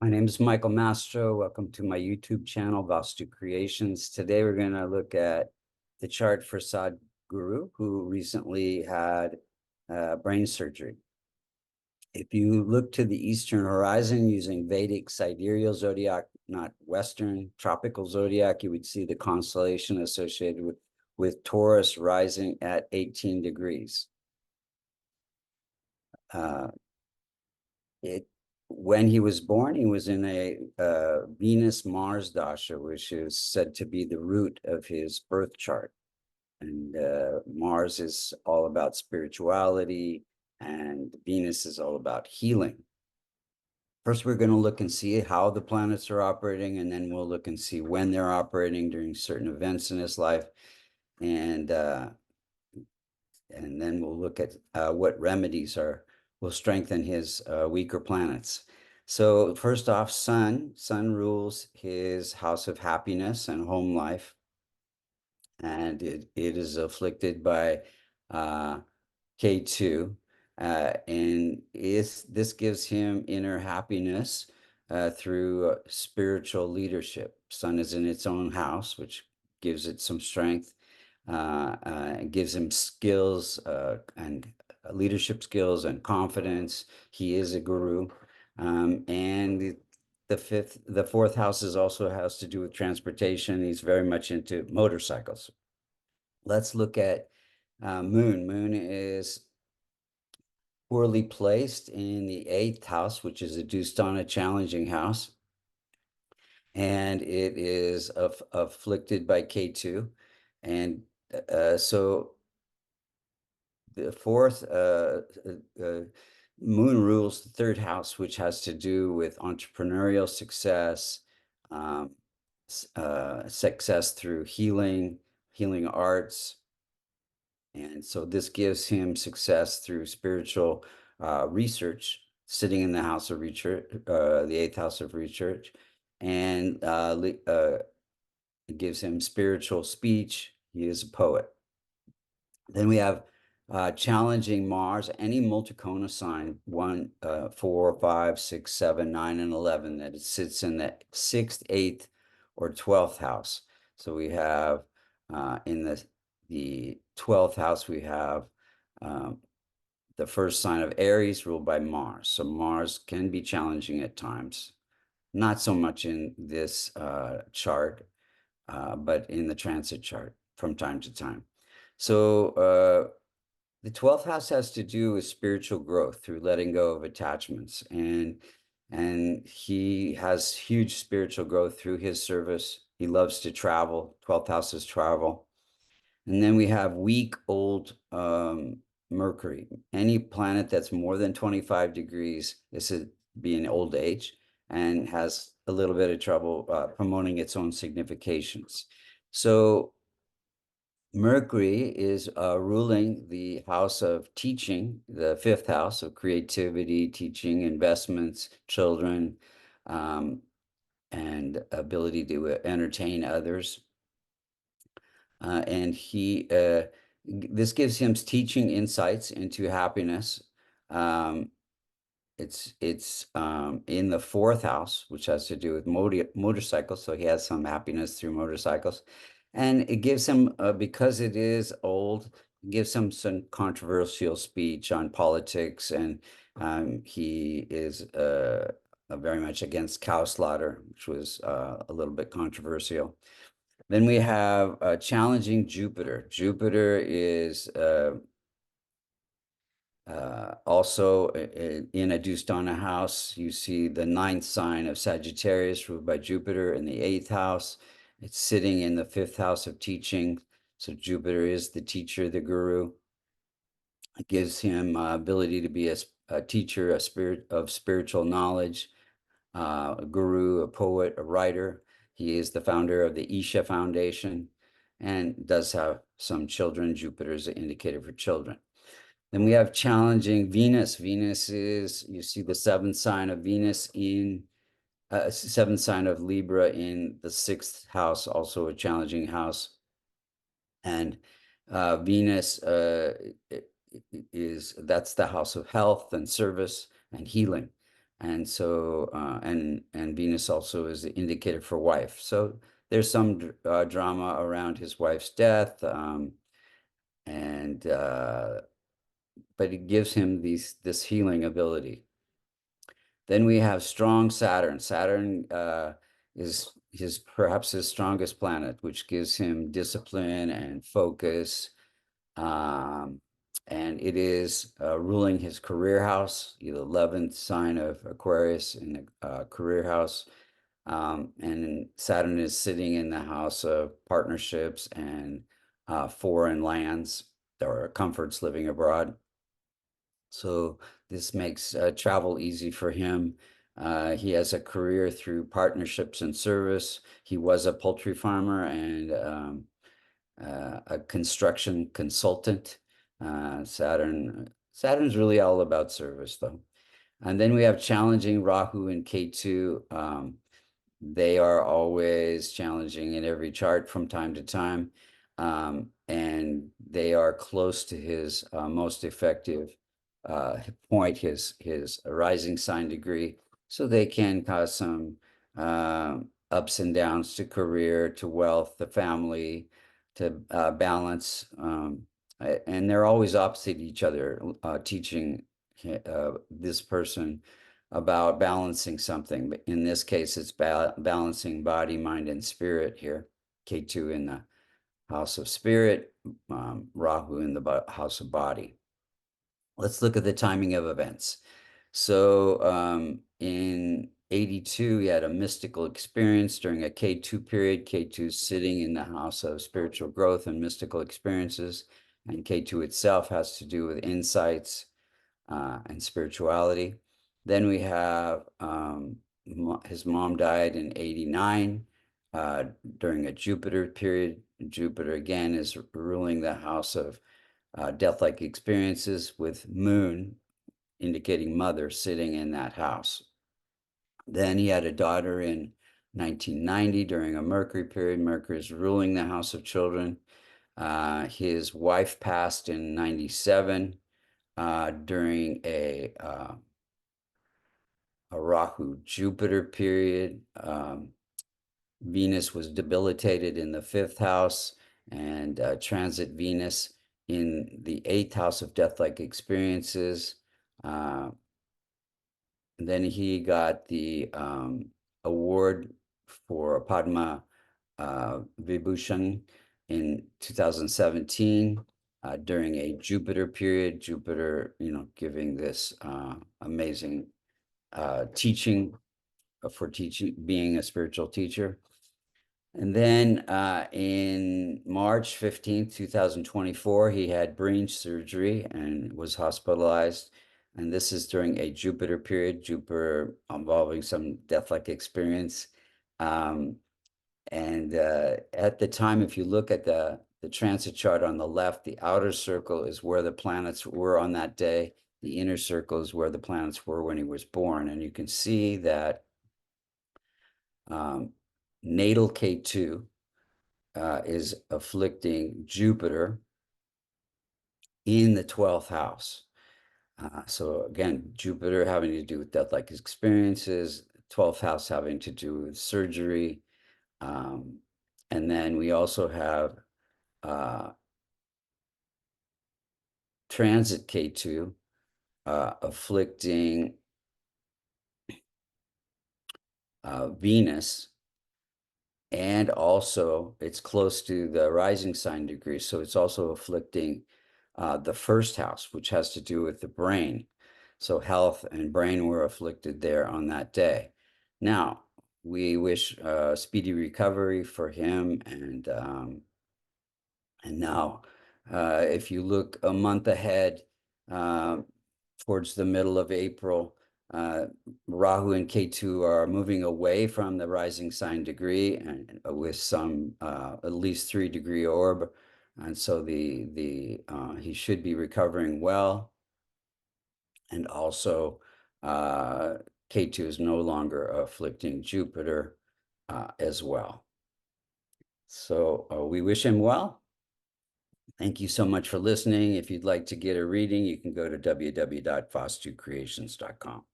My name is Michael Mastro. Welcome to my YouTube channel, Vastu Creations. Today we're going to look at the chart for Sadhguru, who recently had brain surgery. If you look to the eastern horizon using Vedic sidereal zodiac, not Western tropical zodiac, you would see the constellation associated with Taurus rising at 18 degrees. When he was born, he was in a Venus-Mars dasha, which is said to be the root of his birth chart. And Mars is all about spirituality, and Venus is all about healing. First, we're going to look and see how the planets are operating, and then we'll look and see when they're operating during certain events in his life. And then we'll look at what remedies will strengthen his weaker planets. So first off, Sun rules his house of happiness and home life. And it is afflicted by K2. And this gives him inner happiness through spiritual leadership. Sun is in its own house, which gives it some strength. Gives him skills and leadership skills and confidence. He is a guru. And the fourth house also has to do with transportation. He's very much into motorcycles. Let's look at Moon. Moon is poorly placed in the 8th house, which is a Dustana challenging house. And it is afflicted by K2. And so the fourth Moon rules the 3rd house, which has to do with entrepreneurial success, success through healing arts. And so this gives him success through spiritual research, sitting in the house of research, the 8th house of research, and it gives him spiritual speech. He is a poet. Then we have challenging Mars, any multicona sign, 1, 4, 5, 6, 7, 9, and 11, that it sits in the 6th, 8th, or 12th house. So we have in the 12th house, we have the first sign of Aries ruled by Mars. So Mars can be challenging at times, not so much in this chart, but in the transit chart from time to time. So the 12th house has to do with spiritual growth through letting go of attachments. And he has huge spiritual growth through his service. He loves to travel. 12th house is travel. And then we have weak old Mercury. Any planet that's more than 25 degrees is being old age and has a little bit of trouble promoting its own significations. So Mercury is ruling the house of teaching, the 5th house of creativity, teaching, investments, children, and ability to entertain others. And this gives him teaching insights into happiness. It's in the 4th house, which has to do with motorcycles. So he has some happiness through motorcycles. And it gives him, because it is old, it gives him some controversial speech on politics. And he is very much against cow slaughter, which was a little bit controversial. Then we have challenging Jupiter. Jupiter is also in a Dustana house. You see the 9th sign of Sagittarius ruled by Jupiter in the 8th house. It's sitting in the 5th house of teaching. So Jupiter is the teacher, the guru. It gives him ability to be a teacher, a spirit of spiritual knowledge, a guru, a poet, a writer. He is the founder of the Isha Foundation and does have some children. Jupiter is an indicator for children. Then we have challenging Venus. Venus is, you see the 7th sign of Venus in 7th sign of Libra in the 6th house, also a challenging house. And Venus that's the house of health and service and healing. And so, and Venus also is the indicator for wife. So there's some drama around his wife's death, and but it gives him this healing ability. Then we have strong Saturn. Saturn is perhaps his strongest planet, which gives him discipline and focus. Um, and it is ruling his career house, the 11th sign of Aquarius in the career house. And Saturn is sitting in the house of partnerships and foreign lands or comforts living abroad. So this makes travel easy for him. He has a career through partnerships and service. He was a poultry farmer and a construction consultant. Saturn's really all about service, though. And then we have challenging Rahu and Ketu. They are always challenging in every chart from time to time, and they are close to his most effective point, his rising sign degree. So they can cause some ups and downs to career, to wealth, the family, to balance. And they're always opposite each other, teaching this person about balancing something. But in this case, it's balancing body, mind, and spirit here. K2 in the house of spirit, Rahu in the house of body. Let's look at the timing of events. So in 82, he had a mystical experience during a K2 period. K2 sitting in the house of spiritual growth and mystical experiences. And K2 itself has to do with insights and spirituality. Then we have his mom died in 89 during a Jupiter period. Jupiter again is ruling the house of death-like experiences, with Moon indicating mother sitting in that house. Then he had a daughter in 1990 during a Mercury period. Mercury is ruling the house of children. His wife passed in 97 during a Rahu Jupiter period. Venus was debilitated in the 5th house, and transit Venus in the 8th house of death-like experiences. Then he got the award for Padma Vibhushan in 2017 during a Jupiter period. Jupiter, giving this amazing teaching for being a spiritual teacher. And then in March 15th, 2024, he had brain surgery and was hospitalized. And this is during a Jupiter period, Jupiter involving some death-like experience. And at the time, if you look at the transit chart on the left, the outer circle is where the planets were on that day. The inner circle is where the planets were when he was born. And you can see that natal K2 is afflicting Jupiter in the 12th house. So again, Jupiter having to do with death-like experiences, 12th house having to do with surgery. And then we also have transit K2 afflicting Venus, and also it's close to the rising sign degree, so it's also afflicting the 1st house, which has to do with the brain. So health and brain were afflicted there on that day. Now, we wish speedy recovery for him, and now if you look a month ahead, towards the middle of April, Rahu and Ketu are moving away from the rising sign degree, and with some at least 3-degree orb, and so he should be recovering well. And also, Ketu is no longer afflicting Jupiter as well. So we wish him well. Thank you so much for listening. If you'd like to get a reading, you can go to www.vastucreations.com.